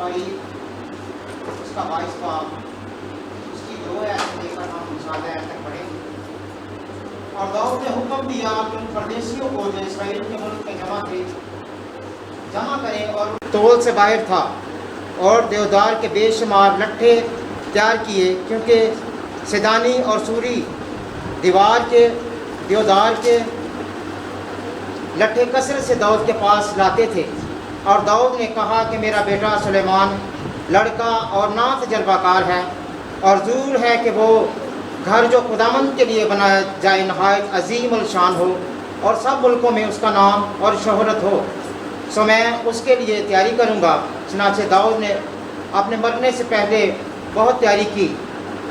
तवारीख उसका 22 बाब उसकी 2 आयत लेकर हम 7 आयत तक पढ़ेंगे। और दाऊद ने हुक्म दिया कि उन परदेशियों को जो इसराइल के मुल्क में जमा करें, और तोल से बाहर था और देवदार के बेशुमार लट्ठे तैयार किए, क्योंकि सिदानी और सूरी देवदार के लट्ठे कसरत से दाऊद के पास लाते थे। और दाऊद ने कहा कि मेरा बेटा सुलेमान लड़का और ना तजर्बाकार है, और ज़रूर है कि वो घर जो खुदावंद के लिए बनाया जाए नहायत अजीम अलशान हो, और सब मुल्कों में उसका नाम और शोहरत हो, सो मैं उसके लिए तैयारी करूँगा। चनाचे दाऊद ने अपने मरने से पहले बहुत तैयारी की।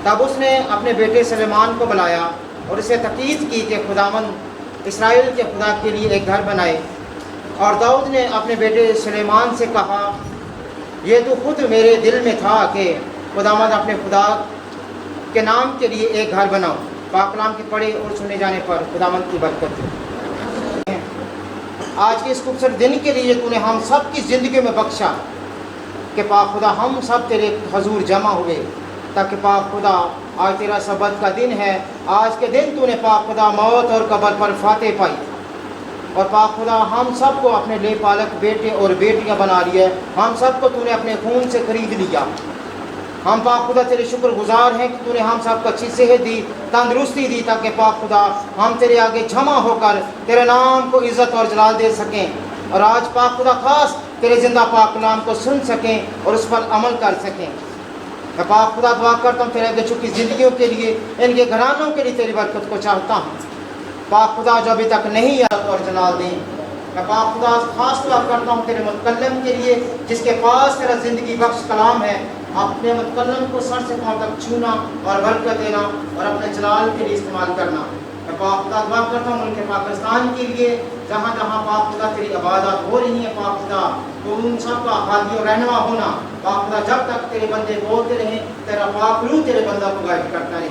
तब उसने अपने बेटे सुलेमान को बुलाया और उसे तकीद की कि खुदावंद इसराइल के खुदा के लिए एक घर बनाए। और दाऊद ने अपने बेटे सुलेमान से कहा, ये तो खुद मेरे दिल में था कि खुदावंद अपने खुदा के नाम के लिए एक घर बनाओ। पाक कलाम के पढ़े और सुने जाने पर खुदावंद की बरकत हो। आज के इस खूबसूरत दिन के लिए तूने हम सब की ज़िंदगी में बख्शा कि पाक खुदा हम सब तेरे हजूर जमा हुए, ताकि पाक खुदा आज तेरा सबत का दिन है। आज के दिन तूने पाक खुदा मौत और कब्र पर फातेह पाई, और पाक खुदा हम सब को अपने ले पालक बेटे और बेटियां बना लिया। हम सब को तूने अपने खून से खरीद लिया। हम पाक खुदा तेरे शुक्रगुजार हैं कि तूने हम सबको अच्छी सेहत दी, तंदुरुस्ती दी, ताकि पाक खुदा हम तेरे आगे जमा होकर तेरे नाम को इज़्ज़त और जलाल दे सकें। और आज पाक खुदा खास तेरे जिंदा पाक कलाम को सुन सकें और उस पर अमल कर सकें। मैं पाक खुदा दुआ करता हूँ तेरे बच्चों की ज़िंदगियों के लिए, इनके घरानों के लिए तेरी बरकत को चाहता हूँ। पाक खुदा जो अभी तक नहीं आया और जलाल दें। मैं पाक खुदा खास दुआ करता हूँ तेरे मुतकल्लम के लिए, जिसके पास तेरा ज़िंदगी बख्श कलाम है। अपने मुतकल्लम को सर से पाँव तक छूना और बरकत देना और अपने जलाल के लिए इस्तेमाल करना। मैं पाक खुदा दुआ करता हूँ मुल्क पाकिस्तान के लिए, जहाँ जहाँ पाक खुदा तेरी इबादत हो रही है। पाक खुदा तो उन सब का हादी और रहनुमा होना। पाक खुदा जब तक तेरे बंदे बोलते रहें, तेरा पाक रूह तेरे बंदा को गाइड करता रहे।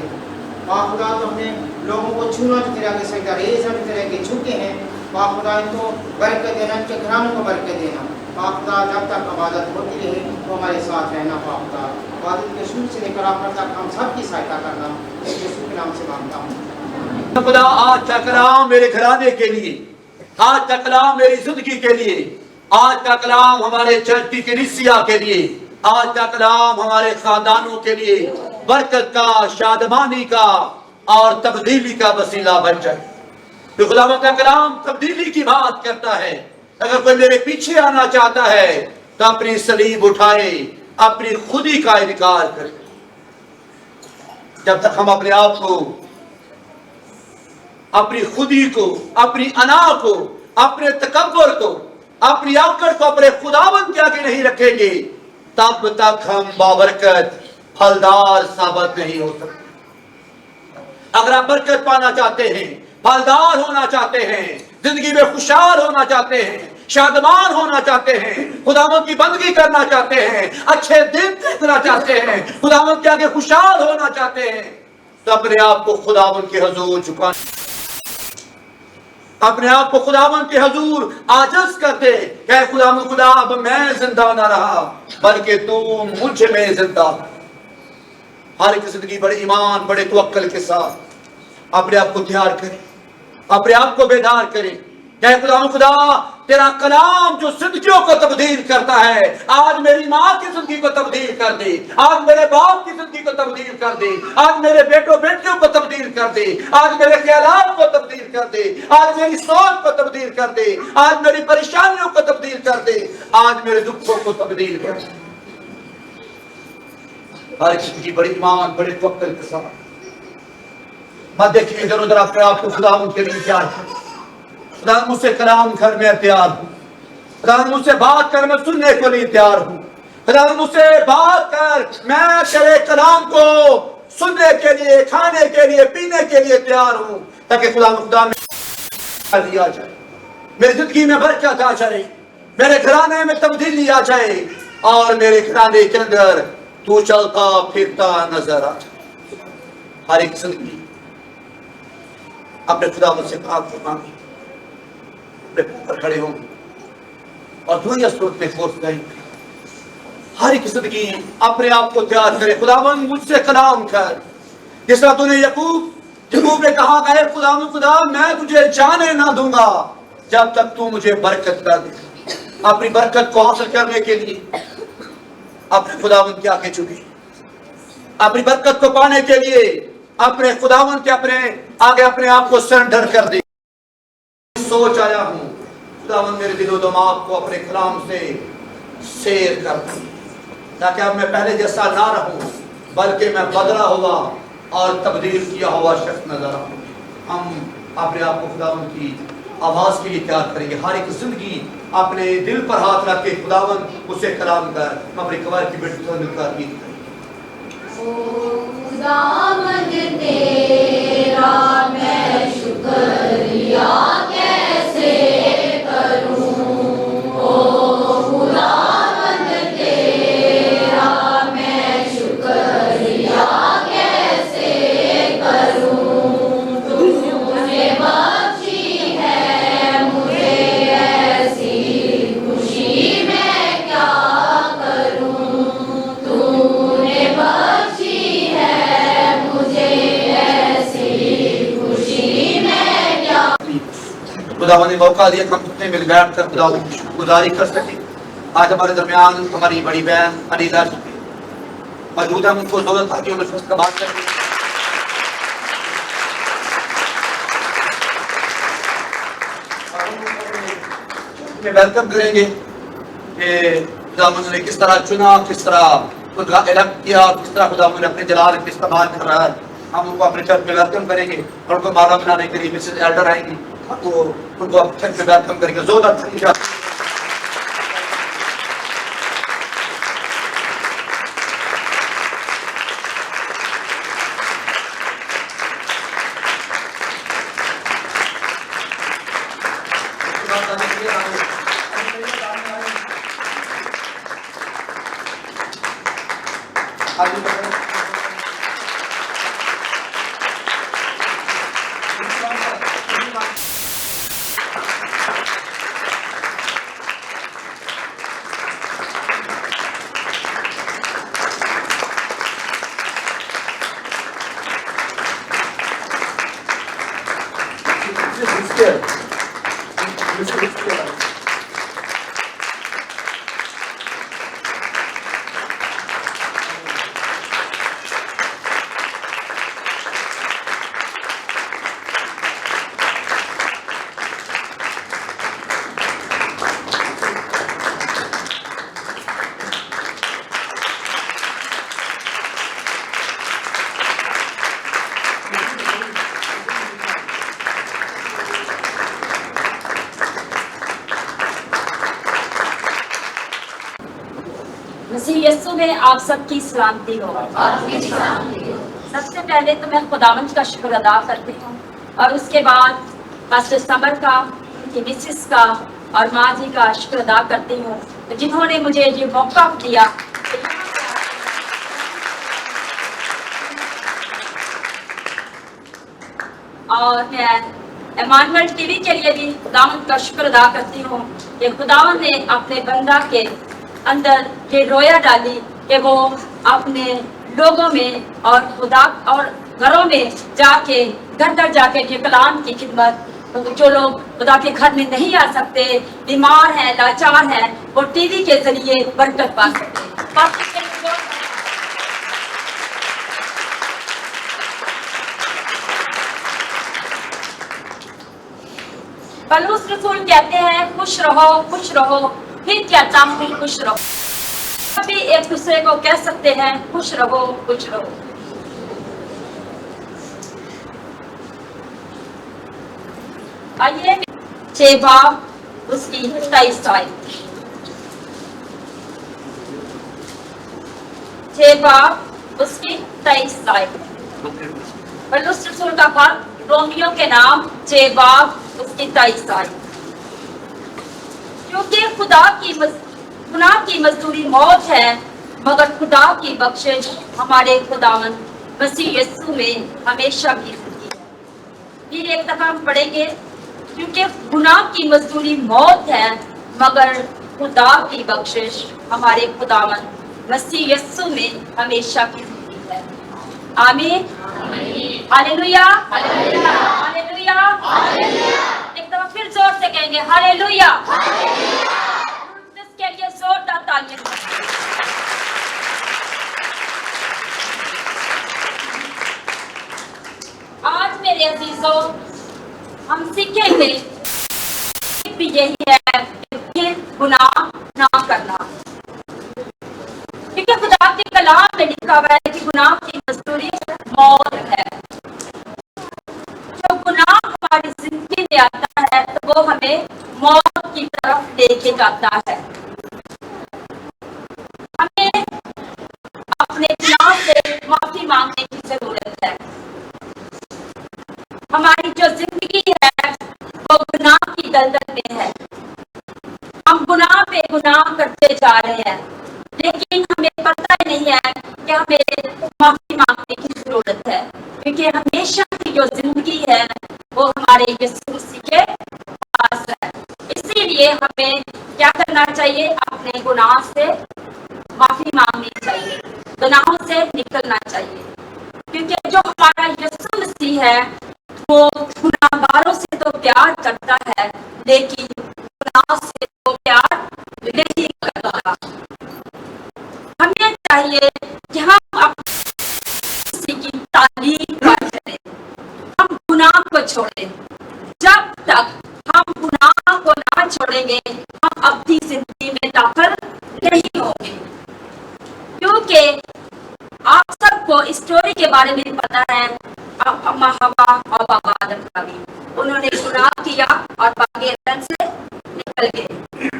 पाक खुदा तो अपने लोगों को छूना जो तेरे आगे सजदा रेज़ हैं, तेरे आगे झुके हैं। पाक खुदा इनको बरकत देना, इनके घरानों को बरकत देना। पाक खुदा जब तक इबादत होती रहे तो हमारे साथ रहना। पाक खुदा इबादत के शुरू से लेकर आखिर तक हम सब की सहायता करना। यीशु के नाम से मांगता हूँ। खुदा आज का कलाम मेरे घराने के लिए, आज का कलाम मेरी जिंदगी के लिए, आज का कलाम हमारे चर्च की कलीसिया के लिए, आज का कलाम हमारे खानदानों के लिए बरकत का, शादमानी का और तब्दीली का वसीला बन जाए। तो खुदावंद का कलाम तब्दीली की बात करता है। अगर कोई मेरे पीछे आना चाहता है तो अपनी सलीब उठाए, अपनी खुदी का इनकार करे। जब तक हम अपने आप को, अपनी खुदी को, अपनी अना को, अपने तकब्बुर को, अपनी आकड़ को अपने खुदावंद के आगे नहीं रखेंगे, तब तक हम बाबरकत फलदार साबित नहीं हो सकते। अगर आप बरकत पाना चाहते हैं, फलदार होना चाहते हैं, जिंदगी में खुशहाल होना चाहते हैं, शादमान होना चाहते हैं, खुदावंद की बंदगी करना चाहते हैं, अच्छे दिन देखना चाहते हैं, खुदावंद के आगे खुशहाल होना चाहते हैं, तो अपने आप को खुदावंद के हुजूर झुकाना, अपने आप को खुदावंद के हुजूर आजिज़ कर दे। कहे खुदावंद खुदा अब मैं जिंदा ना रहा, बल्कि तू मुझ में जिंदा। हर एक जिंदगी बड़े ईमान, बड़े तवक्कुल के साथ अपने आप को तैयार करे, अपने आप को बेदार करे। कहे खुदा तेरा कलाम जो जिंदगियों को तब्दील करता है, आज मेरी माँ की जिंदगी को तब्दील कर दे, आज मेरे बाप की जिंदगी को तब्दील कर दे, आज मेरे बेटों बेटियों को तब्दील कर दे, आज मेरे ख्यालात को तब्दील कर दे, आज मेरी सोच को तब्दील कर दे, आज मेरी परेशानियों को तब्दील कर दे, आज मेरे दुखों को तब्दील कर दे। हर किसी की बड़ी ईमान, बड़े तवक्कुल के साथ मत देखिए इधर उधर, अपने आप को खुदावंद के लिए तैयार करें। खुदा मुझसे कलाम कर, मैं तैयार हूँ। खुदा मुझसे बात कर, मैं सुनने के लिए तैयार हूँ। खुदा मुझसे बात कर, मैं तेरे कलाम को सुनने के लिए, खाने के लिए, पीने के लिए तैयार हूँ, ताकि खुदा में दिया जाए, मेरी जिंदगी में बरकत आ जाए, मेरे घराने में तब्दीली आ जाए, और मेरे घराने के अंदर तू चलता फिरता नजर आ जाए। हर एक जिंदगी अपने खुदा से बात मांगी, अपने ऊपर खड़े होंगे और दुनिया स्रोत में कोर्स करेंगे। ہر ایک زندگی اپنے آپ کو تیار کرے. خداوند مجھ سے کلام کر, جس طرح تو نے یعقوب نے کہا کہ اے خدا میں تجھے جانے نہ دوں گا جب تک تو مجھے برکت کر دے. اپنی برکت کو حاصل کرنے کے لیے اپنے خداوند کے آگے جھکے, اپنی برکت کو پانے کے لیے اپنے خداوند کے آگے اپنے آپ کو سرنڈر کر دے. سوچ آیا ہوں خداوند میرے دل و دماغ کو اپنے کلام سے سیر کر دے, تاکہ اب میں پہلے جیسا نہ رہوں بلکہ میں بدلا ہوا اور تبدیل کیا ہوا شخص نظر آؤں. ہم اپنے آپ کو خداوند کی آواز کے لیے تیار کریں گے. ہر ایک زندگی اپنے دل پر ہاتھ رکھ کے خداوند اسے کلام کر. ہم اپنی قوائد کی بیٹی سے مل کر گیت کریں. خداوند تیرا میں شکریہ کیسے کروں, او خداوند تیرا میں شکریہ کیسے کروں. تو نے بخشی ہے مجھے ایسی خوشی, میں کیا کروں. تو نے بخشی ہے مجھے ایسی خوشی, میں کیا. خداوند نے موقع دیا کہ ہم اپنے مل بیٹھ کر خداوند کی شکر گزاری کر سکیں. آج ہمارے درمیان ہماری بڑی بہن انیلا موجود ہے. ہم ان کو ضرورت تھا کہ ہم اس کا بات کریں. ویلکم کریں گے کہ خداوند نے کس طرح چنا, کس طرح خود کا الگ کیا, کس طرح خداوند نے اپنے جلال کا استعمال کر رہا ہے. ہم ان کو اپنے چرچ میں ویلکم کریں گے اور ان کو مالا بنانے کے لیے مسز ایلڈر آئیں گی, تو ان کو اپنے چرچ میں ویلکم کریں گے. زوردار تھینک. مسیح یسوع میں آپ سب کی سلامتی ہو. سب سے پہلے تو میں خداوند کا شکر ادا کرتی ہوں, اور اس کے بعد پاسٹر سمر کا, ان کی مسز کا اور ماں جی کا شکر ادا کرتی ہوں, جنہوں نے مجھے یہ موقع دیا. اور میں ایمانویل ٹی وی کے لیے بھی خداوند کا شکر ادا کرتی ہوں کہ خداوند نے اپنے بندہ کے اندر یہ رویا ڈالی کہ وہ اپنے لوگوں میں اور خدا اور گھروں میں جا کے گھر گھر جا کے یہ کلام کی خدمت, جو لوگ خدا کے گھر میں نہیں آ سکتے, بیمار ہیں, لاچار ہیں, وہ ٹی وی کے ذریعے برکت پا سکتے. پولس رسول کہتے ہیں خوش رہو خوش رہو, پھر کہتا ہوں خوش رہو. ابھی ایک دوسرے کو کہہ سکتے ہیں خوش رہو خوش رہو. آئیے 6 باب اس کی 27 آیت. 6 باب اس کی 23 آیت. پولس رسول کا خط رومیو کے نام 6 باب اس کی 23 آیت. کیونکہ گناہ کی مزدوری موت ہے, مگر خدا کی بخشش ہمارے خداوند مسیح یسوع میں ہمیشہ بھی ہوتی ہے. پھر ایک دفعہ ہم پڑھیں گے, کیونکہ گناہ کی مزدوری موت ہے, مگر خدا کی بخشش ہمارے خداوند मसीह यीशु में हमेशा की जिंदगी है। आमीन, हालेलुया, हालेलुया, एक दफा फिर जोर से कहेंगे हालेलुया। इसके लिए जोरदार तालियां। आज मेरे अजीजों, हम सीखेंगे भी यही है कि गुनाह ना करना, क्योंकि खुदा के कलाम में लिखा हुआ है कि गुनाह की मजदूरी मौत है। जो गुनाह हमारी जिंदगी में आता है तो वो हमें मौत की तरफ लेके जाता है। हमें अपने गुनाह से माफी मांगने की जरूरत है। हमारी जो जिंदगी है वो गुनाह की दलदल में है। हम गुनाह पे गुनाह करते जा रहे हैं, लेकिन हमें पता ही नहीं है कि हमें माफी मांगने की जरूरत है, क्योंकि हमेशा की जो जिंदगी है वो हमारे यीशु मसीह के पास है। इसीलिए हमें क्या करना चाहिए? अपने गुनाह से माफी मांगनी चाहिए, गुनाहों से निकलना चाहिए, क्योंकि जो हमारा यीशु मसीह है वो गुनाहगारों से तो प्यार करता है, लेकिन गुनाह से तो प्यार नहीं करता। हमें चाहिए कि हम अपनी की तालीम पर चलें, हम गुनाह को छोड़ें। जब तक हम गुनाह को ना छोड़ेंगे, हम अपनी जिंदगी में दाखिल नहीं होंगे। क्योंकि आप सबको इस स्टोरी के बारे में पता है, अम्मा हवा और बाबा आदम का भी। उन्होंने गुनाह किया और बागे अदन से निकल गए,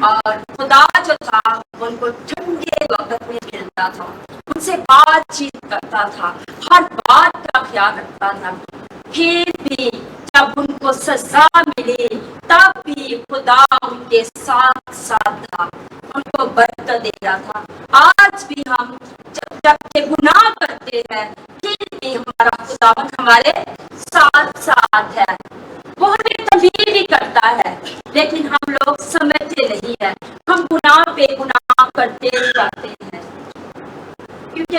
और खुदा जो था उनको ठंडे वक्त में मिलता था, उनसे बातचीत करता था, हर बात का ख्याल रखता था। फिर भी जब उनको सजा मिली तब भी खुदा उनके साथ साथ था, उनको बरकत दे रहा था। आज भी हम जब गुनाह करते हैं, फिर भी हमारा खुदावन हमारे साथ साथ है। वो हमें तंबीह भी करता है, लेकिन हम लोग समझते नहीं है, हम गुनाह पे गुनाह करते जाते हैं। क्योंकि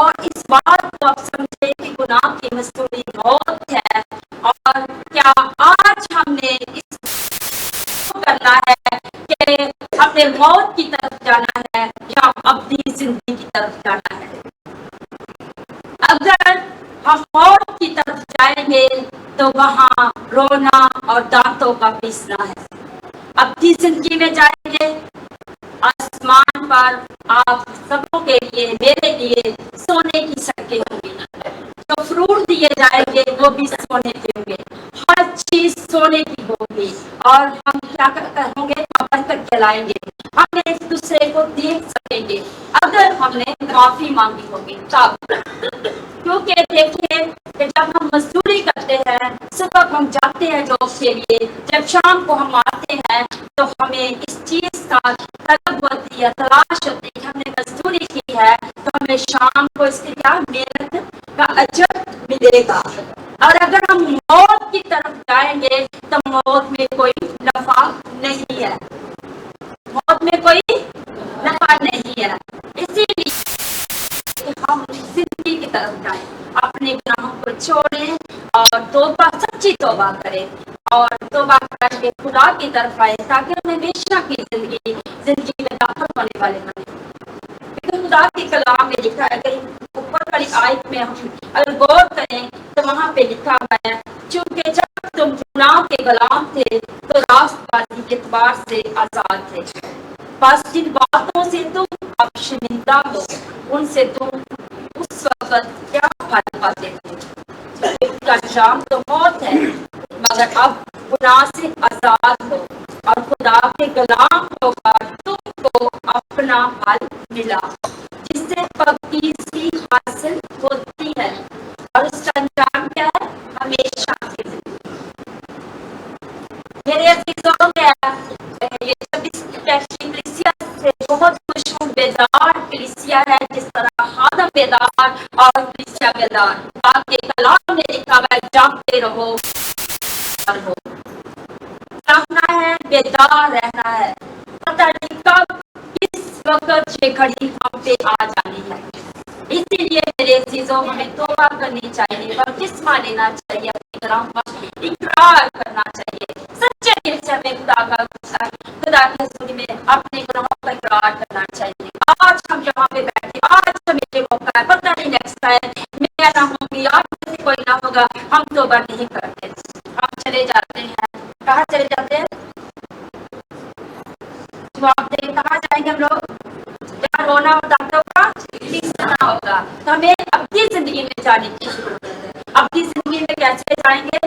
और इस बात को आप समझे कि गुनाह की मजदूरी मौत है, और क्या आज हमने इस करना है कि अपने मौत की तरफ जाना है या अपनी जिंदगी की तरफ जाना है? अगर हम मौत की तरफ जाएंगे तो वहां रोना और दांतों का पीसना है। अपनी जिंदगी में जाएंगे, आसमान पर आप सबों के लिए, मेरे लिए सोने की सड़कें होंगी। जो फ्रूट दिए जाएंगे वो भी सोने के होंगे, हर चीज सोने की होगी। और हम क्या होंगे? बरकत कहलाएंगे। हम एक दूसरे को देख सकेंगे अगर हमने माफी मांगी होगी तब। क्योंकि देखिए कि जब हम मजदूरी करते हैं, सुबह हम जाते हैं जॉब के लिए, जब शाम को हम आते हैं तो हमें इस चीज का तलब होती है, तलाश होती है कि हमने मजदूरी की है तो हमें शाम को इसकी क्या मेहनत का अजर मिलेगा। और अगर हम मौत की तरफ जाएंगे तो मौत में कोई नफा नहीं है, मौत में कोई नफा नहीं है। इसीलिए हम जिंदगी की तरफ जाएं, अपने गुनाहों को छोड़ें और तौबा, सच्ची तौबा करें और तौबा करके खुदा की तरफ आए, ताकि हम हमेशा की जिंदगी में दाखिल होने वाले बने। क्योंकि खुदा की कलाम में लिखा है, अगर ऊपर वाली आयत में हम अगर गौर करें तो वहाँ पे लिखा हुआ है, क्योंकि जब तुम गुनाह के गुलाम थे तो रास्तबाजी के एतबार से आजाद थे। बस जिन बातों से तुम अब शर्मिंदा हो, उनसे तुम उस वक्त क्या फल पाते थे? उसका अंजाम तो मौत है, मगर अब गुनाह से आजाद हो और खुदा के गुलाम होकर तुमको अपना फल मिला, जिससे पक्की हासिल होती है। और उसका अंजाम क्या है? हमेशा की जिंदगी। मेरे अजीजों, ये कलीसिया से बहुत खुश हूँ। बेदार कलीसिया है, जिस तरह हादम बेदार और कलीसिया बेदार। आपके कलाम में लिखा हुआ है, जागते रहो, जागना है, बेदार रहना है। पता नहीं कब किस वक्त ये घड़ी हम पे आ जानी है। इसीलिए मेरे अजीजों, हमें तौबा करनी चाहिए, बपतिस्मा लेना चाहिए, अपने गुनाहों का इकरार करना चाहिए, सच्चे दिल से हमें खुदा की हुजूरी में अपने गुनाहों का इकरार करना चाहिए। आज हम जहाँ पे बैठे, आज हमें ये मौका है, पता नहीं नेक्स्ट टाइम मैं ना होंगी, आप में से कोई ना होगा, हम तौबा नहीं करते, हम चले जाते हैं। कहाँ चले जाते हैं? जवाब दें, कहाँ जाएंगे हम लोग? जहाँ रोना और दांतों का लिखना होगा। तो हमें अपनी जिंदगी में जाने की जरूरत है। अपनी जिंदगी में कैसे जाएंगे?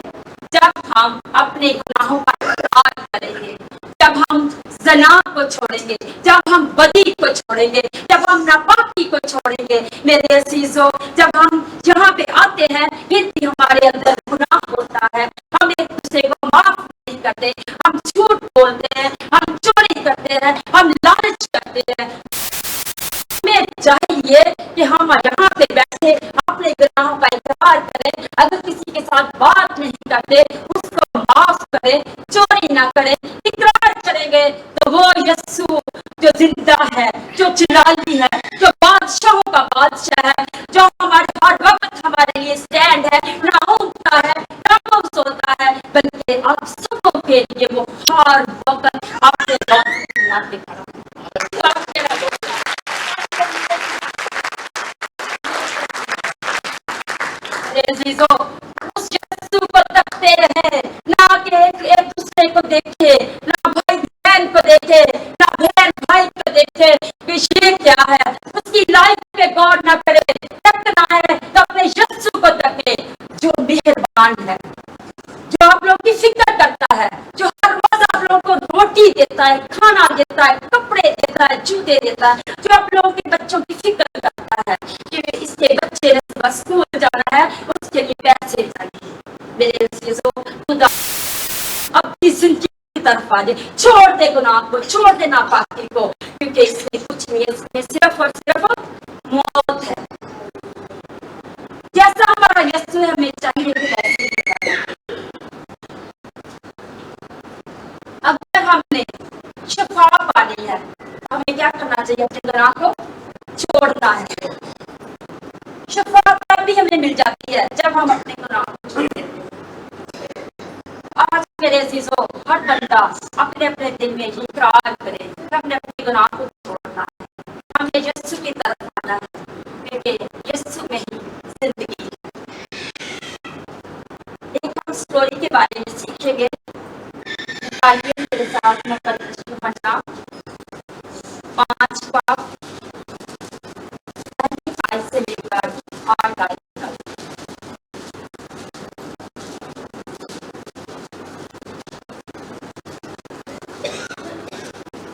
जब हम अपने गुनाहों का इकरार करेंगे, जब हम ज़ना को छोड़ेंगे, जब हम बदी को छोड़ेंगे, जब हम नापाकी को छोड़ेंगे। मेरे अजीजों, जब हम यहाँ पे आते हैं, यदि हमारे अंदर गुनाह होता है, हम एक दूसरे को माफ नहीं करते, हम झूठ बोलते हैं, हम चोरी करते हैं, हम लालच करते हैं। हमें चाहिए कि हम यहाँ पे बैठे अपने गुनाहों का इकरार करें, अगर किसी के साथ बात नहीं करते उसको माफ करें, चोरी ना करें। इकरार करेंगे तो वो यस्सु जो जिंदा है, जो जलाली है, जो बादशाहों का बादशाह है, जो हमारे हर वक्त हमारे लिए स्टैंड है, ना ऊँगता है ना सोता है, बल्कि आप सबों के लिए वो हर वक्त आपके पास खड़ा है। अजीजों, उस यीशु को तकते रहे, ना कि एक दूसरे को देखे, ना भाई बहन को देखे, ना बहन भाई को देखे कि ये क्या है, उसकी लाइफ पे गौर ना करे। तकना है तो अपने यीशु को तके, जो मेहरबान है, जो आप लोगों की फिक्र करता है, जो हर रोज आप लोगों को रोटी देता है, खाना देता है, कपड़े देता है, जूते देता है, जो आप लोगों के बच्चों की फिक्र करता है कि इसके बच्चे ने सुबह स्कूल जाना है, उसके लिए पैसे चाहिए। मेरे अजीजों, खुदा अपनी जिंदगी की तरफ आ जाए, छोड़ दे गुनाह को, छोड़ दे नापाकी को, क्योंकि इसमें कुछ नहीं है, इसमें सिर्फ और सिर्फ मौत है। जैसा हमारा यीशु है, हमें चाहिए कि वैसे ही करें। अगर हमने शफा पानी है, हमें क्या करना चाहिए? अपने गुनाह को छोड़ना है। शफा तभी हमें मिल जाती है जब हम अपने गुनाह को छोड़ देते हैं। आज मेरे अजीजों, हर बंदा अपने अपने दिल में इकरार करे कि हमने अपने गुनाह को छोड़ना है, हमें यीशु की तरफ आना है, क्योंकि यीशु में ही जिंदगी है। एक हम स्टोरी के बारे में सीखेंगे। आइए मेरे साथ मुकद्दस यूहन्ना 5 बाब 5 से लेकर 8 आयत तक।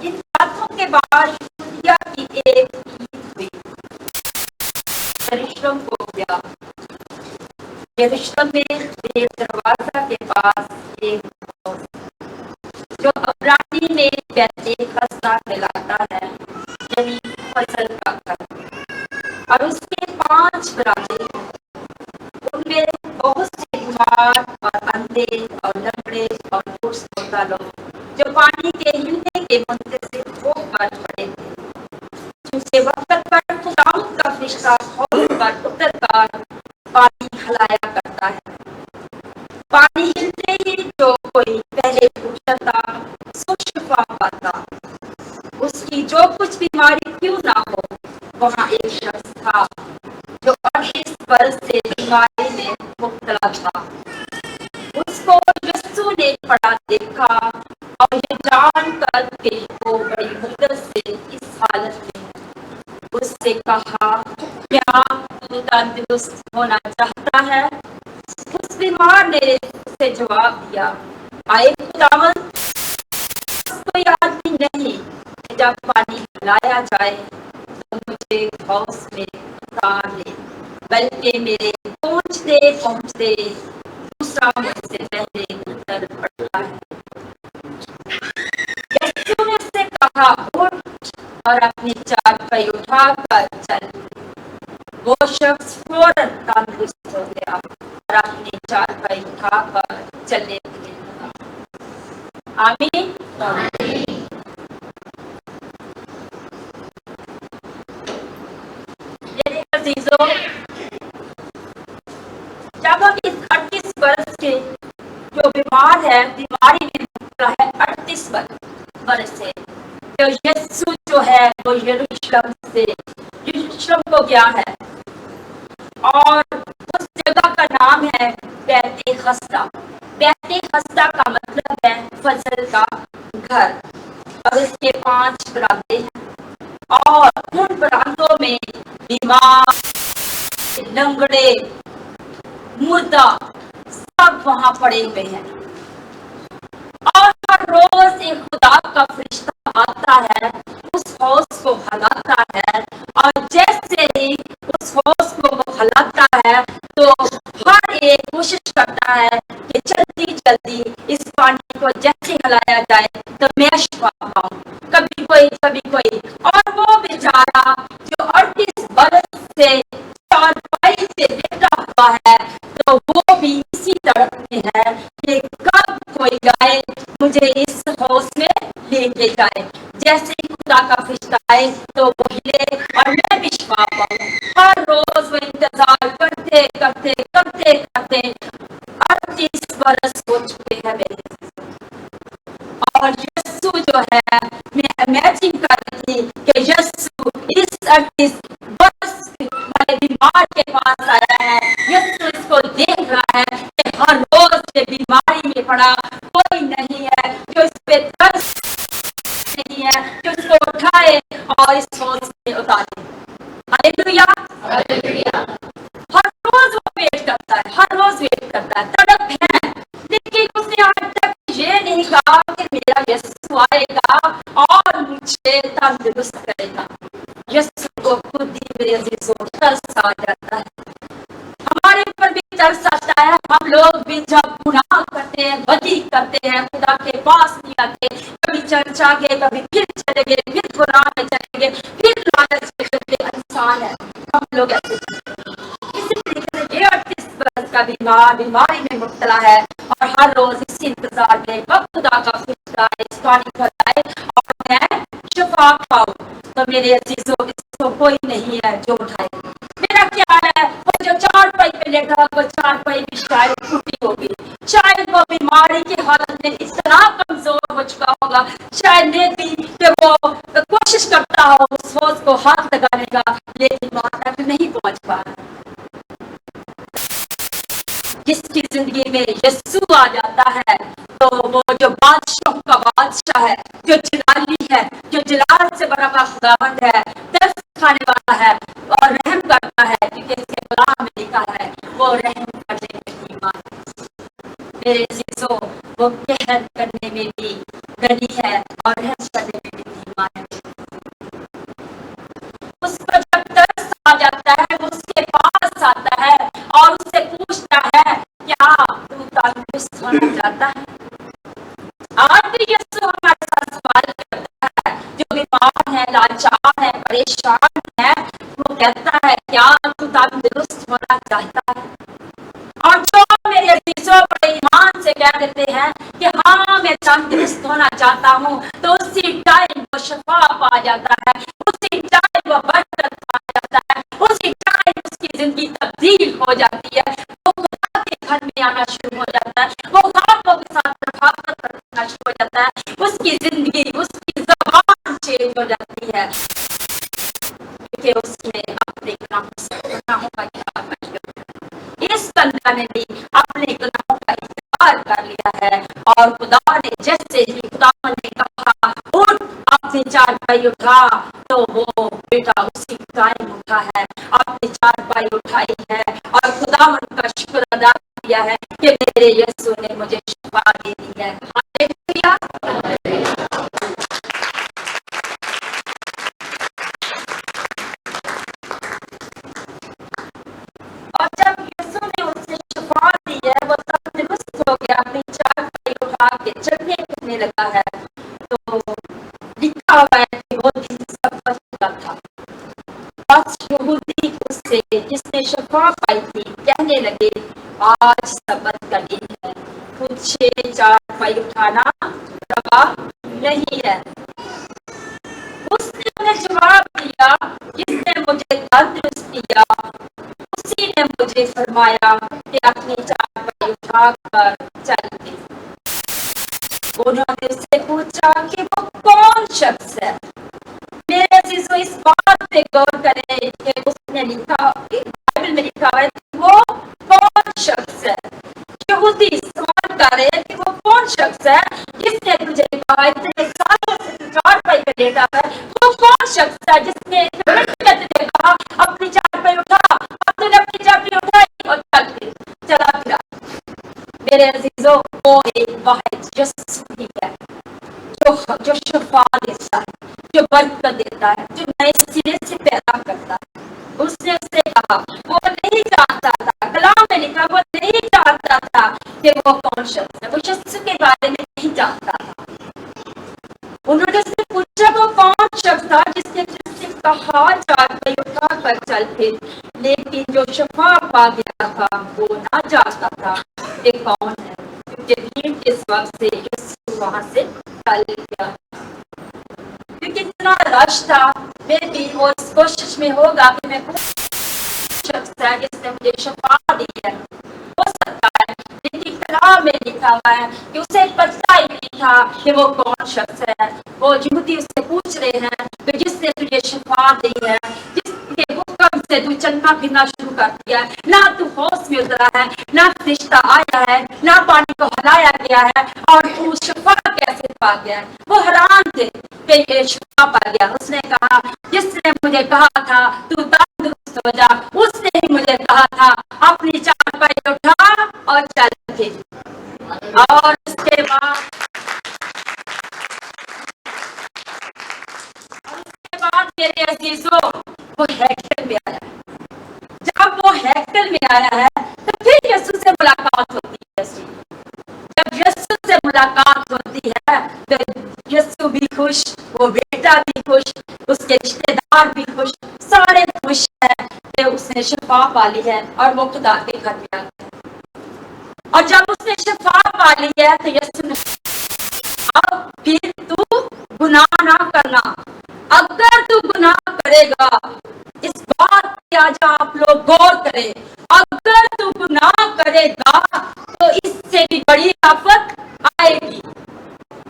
इन बातों के बाद यहूदिया की एक ईद हुई। यरूशलेम को गया। यरूशलेम में एक दरवाजा के पास एक जो अब्रानी में बैठे खस्ता कहलाता है, यानी फसल का घर, और उसके 5 बरामदे, उनमें बहुत से बीमार और अंधे और लंगड़े और बूढ़े लोग जो पानी के हिलने के मुंतज़िर होकर पड़े थे, जिनसे वक्त पर खुदावंद का फरिश्ता हौज पर उतरकर पानी हिलाया करता है। पानी हिलते ही जो कोई पहले उतरता सो शिफा पाता। उसकी जो कुछ बीमारी क्यों ना हो, वहाँ एक शख्स था जो 38 बरस से बीमारी में मुब्तला था। उसको यीशु ने खड़ा देखा और ये जानकर कि वो बड़ी मुद्दत से इस हालत में है, उससे कहा, क्या तू तंदुरुस्त होना चाहता है? उस बीमार ने उससे जवाब दिया, आए खुदावंद, कोई आदमी नहीं कि जब पानी हिलाया जाए तो मुझे हौज में उतार ले, बल्कि मेरे पहुंचते दूसरा मुझसे पहले उतर पड़ता है। यीशु ने उससे कहा, उठ और अपनी चारपाई उठाकर चल। वो शख्स फौरन तंदुरुस्त हो गया और अपनी चारपाई उठाकर चलने लगा। आमीन। अजीजों, जब हम इस 38 बरस के जो बीमार है, बीमारी में मुब्तला है 38 बरस से, जो यीशु जो है वो यरूशलेम को गया है और उस जगह का नाम है बैते खस्ता। बैते खस्ता का मतलब है फजल का घर, और इसके 5 बरामदे हैं और उन बरामदों में बीमार, लंगड़े, मुर्दा सब वहां पड़े हुए हैं। और हर रोज एक खुदा का फरिश्ता आता है, उस हौस को हलाता है, और जैसे ही उस हौस को वो हलाता है तो हर एक कोशिश करता है कि जल्दी जल्दी इस पानी को जैसे हलाया जाए तो मैं शिफा पाऊं। कभी कोई और वो बेचारा जो 38 बरस से चारपाई पे लेटा हुआ है, तो वो भी इसी तड़प में है कि कब कोई गाय मुझे इस हौस में लेके जाए। जैसे ही खुदा का फरिश्ता आए तो वो हिले और मैं भी शिफा पाऊं। हर रोज वो इंतजार करते करते करते करते 38 बरस हो चुके हैं मेरे। और यीशु जो है, मैं इमेजिन कर रही थी कि यीशु इस 38 बरस वाले बीमार के पास आया है। यीशु इसको देख रहा है कि हर रोज ये बीमारी में पड़ा कोई नहीं है जो इस पे तरस नहीं है, जो इसको उठाए और इस हौस में उतारे। Hallelujah, hallelujah. हर रोज वो वेट करता है, हर रोज वेट करता है, तड़प है, लेकिन उसने आज तक ये नहीं कहा कि मेरा यीशु आएगा और मुझे तंदुरुस्त करेगा। यीशु को खुद ही मेरे अजीजों तरस आ जाता है, हमारे ऊपर भी तरस आता है। हम लोग भी जब गुनाह करते हैं, बदी करते हैं, खुदा के पास नहीं आते, कभी चर्च आ गए, कभी फिर चले गए, फिर गुनाह में चले गए, फिर लालच में चले गए। इंसान है, हम लोग ऐसे इसी तरीके से ये 38 बरस का बीमारी में मुब्तला है और हर रोज इसी इंतजार में कब खुदा का फरिश्ता इस पानी पर आए और मैं शिफा पाऊं। तो मेरे अजीजों, इसको कोई नहीं है जो उठाए। मेरा क्या है, वो जो चारपाई पे लेटा, वो चारपाई भी शायद टूटी होगी, शायद वो बीमारी की हालत में इतना कमजोर हो चुका होगा, शायद ये भी कि वो कोशिश करता हो उस हौस को हाथ लगाने का, लेकिन वहां तक नहीं पहुंच पा रहा। जिसकी जिंदगी में यीशु आ जाता है तो वो जो बादशाह का बादशाह है, जो जलाली है, जो जलाल से बड़ा खुदावंद है, तरस खाने वाला है और रहम करता है, क्योंकि इसके कलाम में लिखा है वो रहम करने में धीमा है। मेरे अजीजों, वो कहर करने में भी गनी है और रहम करने में भी धीमा है। उस पर जब तरस आ जाता है, उसके पास आता है और उससे पूछता है क्या तू तंदुरुस्त होना चाहता है? आज भी यीशु हमारे साथ सवाल करता है, जो बीमार है, लाचार है, परेशान है, वो कहता है क्या तू तंदुरुस्त होना चाहता है? और जो मेरे अजीजों बड़े ईमान से कह देते हैं कि हाँ मैं तंदुरुस्त होना चाहता हूँ, तो उसी टाइम वो शिफा पा जाता है, उसी टाइम वो बरकत पा जाता है, उसी टाइम उसकी जिंदगी तब्दील हो जाती है, वो खुदा के घर में आना शुरू हो जाता है, वो खाकों के साथ रफाकत करना शुरू हो जाता है, उसकी जिंदगी, उसकी ज़बान चेंज हो जाती है, क्योंकि उसने अपने गुनाहों का इकरार कर लिया। इस बंदा ने भी अपने गुनाहों का इकरार कर लिया है और खुदा ने जैसे ही खुदा ने कहा उठ अपनी चारपाई उठा, तो वो बेटा उसी टाइम उठा है, अपनी चारपाई उठाई है और खुदा का शुक्र अदा किया है कि मेरे यीशु ने मुझे शिफा दे दी है। हालेलुया। और जब यीशु ने उसे शिफा दी है, वो तंदुरुस्त हो गया, अपनी चारपाई उठा के चलने फिरने लगा है, तो लिखा हुआ है कि वो दिन सब्बत का था। बस यहूदी उससे जिसने शिफा पाई थी कहने लगे आज सब्बत का दिन है, तुझे चारपाई उठाना रवा नहीं है। उसने उन्हें जवाब दिया, जिसने मुझे तंदुरुस्त किया उसी ने मुझे फरमाया कि अपनी चारपाई उठाकर चल। उन्होंने उससे पूछा कि वो कौन शख्स है। मेरे अजीजों, इस बात पे गौर करें कि उसने लिखा, बाइबल में लिखा है वो कौन शख्स है। यहूदी सवाल कर रहे हैं कि वो कौन शख्स है जिसने तुझे कहा इतने सालों से तू चारपाई पे लेटा है, वो कौन शख्स है जिसने तुझे कहा अपनी चारपाई उठा, अब तूने अपनी चारपाई उठाई और चला फिरा। मेरे अजीजों, वो एक वाहिद यीशु ही है जो शफा देता है, जो बरकत देता है, जो नए सिरे से पैदा करता है। उसने उससे कहा, वो नहीं जानता था, कलाम में लिखा वो नहीं जानता था कि वो कौन शख्स है, वो शख्स के बारे में नहीं जानता था। उन्होंने उससे पूछा वो कौन शख्स था जिसने तुझसे कहा चारपाई उठा कर चल फिर, लेकिन जो शफा पा गया था वो ना जानता था कि कौन है, क्योंकि भीड़ के सबब से यीशु वहां से चल गया। क्योंकि इतना रश था, मैं भी वो इस कोशिश में होगा कि मैं शख्स है जिसने मुझे शफा दी है, हो सकता है, लेकिन कलाम में लिखा हुआ है कि उसे पता ही नहीं था कि वो कौन शख्स है। वो यहूदी उससे पूछ रहे हैं कि जिसने तुझे शफा दी है, जिसके हुक्म से तू चलना फिरना शुरू कर दिया है, ना तू होश में उतरा है, ना फरिश्ता आया है, ना पानी को हिलाया गया है, और तू शफा कैसे पा गया है। वो हैरान थे कि ये शफा पा गया। उसने कहा जिसने मुझे कहा था तू तंदुरुस्त हो जा, उसने ही मुझे कहा था अपनी चारपाई उठा और चल फिर। और उसके बाद मेरे अजीजों, वो हैकल में आया। जब वो हैकल में आया है तो फिर यीशु से मुलाकात होती है। जब यीशु से मुलाकात होती है तो यीशु भी खुश, वो बेटा भी खुश, उसके रिश्तेदार भी खुश, सारे खुश हैं कि उसने शफा पा ली है और वो खुदा के घर में आ गया। और जब उसने शफा पा ली है तो यीशु ने अब फिर तू गुनाह ना करना। अगर तू गुनाह करेगा, इस बात पे आज आप लोग गौर करें, अगर तू गुनाह करेगा तो इससे भी बड़ी आफत आएगी।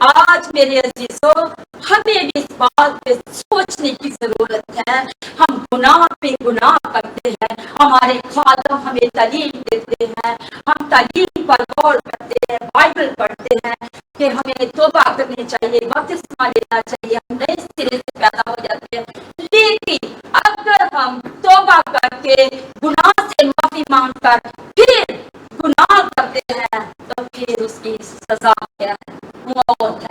आज मेरे अजीजों, हमें भी इस बात पे सोचने की जरूरत है। हम गुनाह पे गुनाह करते हैं, हमारे खादम हमें तालीम देते हैं, हम तालीम पर गौर करते हैं, बाइबल पढ़ते हैं कि हमें तौबा करनी चाहिए, बपतिस्मा लेना चाहिए, हम नए सिरे से पैदा हो जाते हैं। लेकिन अगर हम तौबा करके गुनाह से माफी मांगकर फिर गुनाह करते हैं तो फिर उसकी सजा क्या है? मौत है।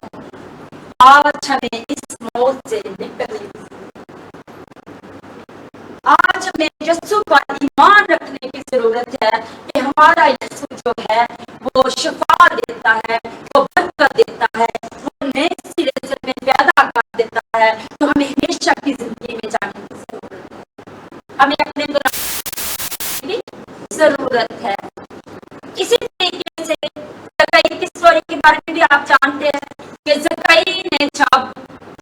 आज हमें इस मौत से निकलने, आज हमें यीशु पर ईमान रखने की जरूरत है कि हमारा यीशु जो है वो शफा देता है, वो बरकत देता है, वो नए सिरे से हमें पैदा कर देता है। तो हमें हमेशा की जिंदगी में जाने की जरूरत है, हमें अपने गुनाह की जरूरत है। इसी तरीके से ज़कई की स्टोरी के बारे में भी आप जानते हैं कि ज़कई ने जब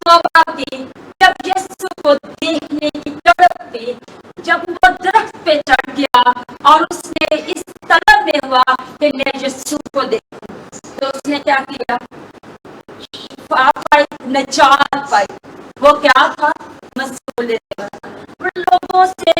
तौबा की, जब यीशु को देखने की तड़प थी, जब वो दरख्त पे चढ़ गया और उसने इस तलब में हुआ कि मैं यीशु को देखूं, तो उसने क्या किया? नजात पाई। वो क्या था? मसूल लोगों से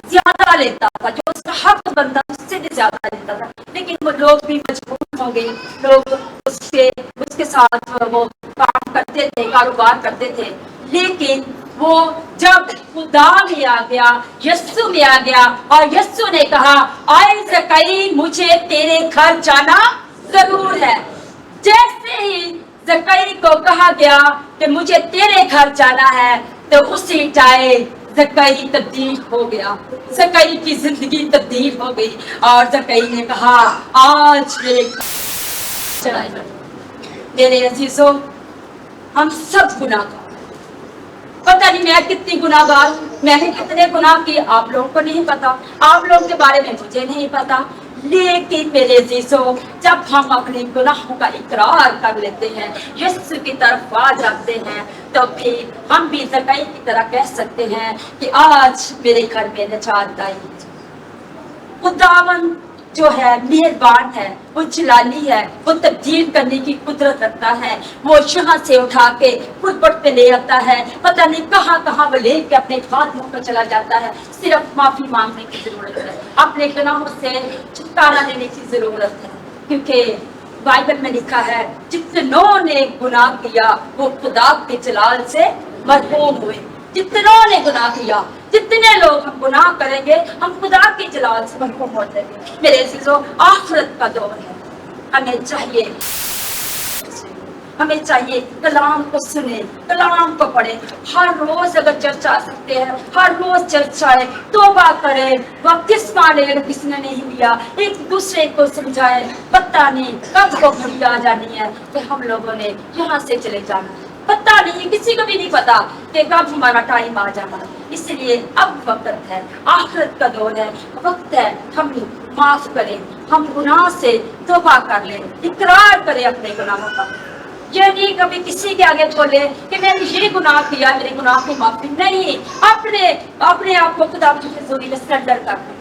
ज्यादा लेता था, जो उसका हक बनता उससे भी ज्यादा लेता था, लेकिन वो लोग भी मजबूर हो गए। लोग उसके साथ वो काम करते थे, कारोबार करते थे, लेकिन वो जब खुदा में आ गया, यीशु में आ गया और यीशु ने कहा आए ज़कई, मुझे तेरे घर जाना जरूर है। जैसे ही ज़कई को कहा गया कि मुझे तेरे घर जाना है, तो उसी टाइम ज़कई तब्दील हो गया, ज़कई की जिंदगी तब्दील हो गई। और ज़कई ने कहा आज मेरे अजीजों, हम सब गुनाहगार, पता नहीं मैं कितनी गुनाहगार, मैंने कितने गुनाह किए आप लोगों को नहीं पता, आप लोगों के बारे में मुझे नहीं पता। लेकिन मेरे अजीजों, जब हम अपने गुनाहों का इकरार कर लेते हैं, यीशु की तरफ आ जाते हैं, तो फिर हम भी ज़कई की तरह कह सकते हैं कि आज मेरे घर में निजात आई। खुदावन जो है मेहरबान है, वो जलाली है, वो तब्दील करने की कुदरत रखता है। वो यहाँ से उठा के खुद पे ले आता है, पता नहीं कहाँ कहाँ वो ले के अपने हाथ मुँह पर चला जाता है। सिर्फ माफी मांगने की जरूरत है, अपने गुनाहों से छुटकारा लेने की जरूरत है, क्योंकि बाइबल में लिखा है जितनों ने गुनाह किया वो खुदा के जलाल से मरहूम हुए। जितनों ने गुनाह किया, जितने लोग हम गुनाह करेंगे हम खुदा के जलाल से मरहूम हो जाएंगे। मेरे अजीजों, आखिरत का दौर है, हमें चाहिए कलाम को सुने, कलाम को पढ़े, हर रोज अगर चर्चा आ सकते हैं हर रोज चर्चाए, तौबा करे, बपतिस्मा ले अगर किसी ने नहीं लिया, एक दूसरे को समझाए। पता नहीं कब वो घड़ी आ जानी है कि हम लोगों ने यहाँ से चले जाना है, पता नहीं, किसी को भी नहीं पता कि कब हमारा टाइम आ जाना है। इसलिए अब वक्त है, आखिरत का दौर है, वक्त है हम माफ करें, हम गुनाह से तौबा कर लें, इकरार करें अपने गुनाहों का। ये नहीं कभी किसी के आगे बोले कि मैंने ये गुनाह किया, मेरे गुनाह की माफी नहीं, अपने आप को खुदा की हुजूरी में सरेंडर कर दें।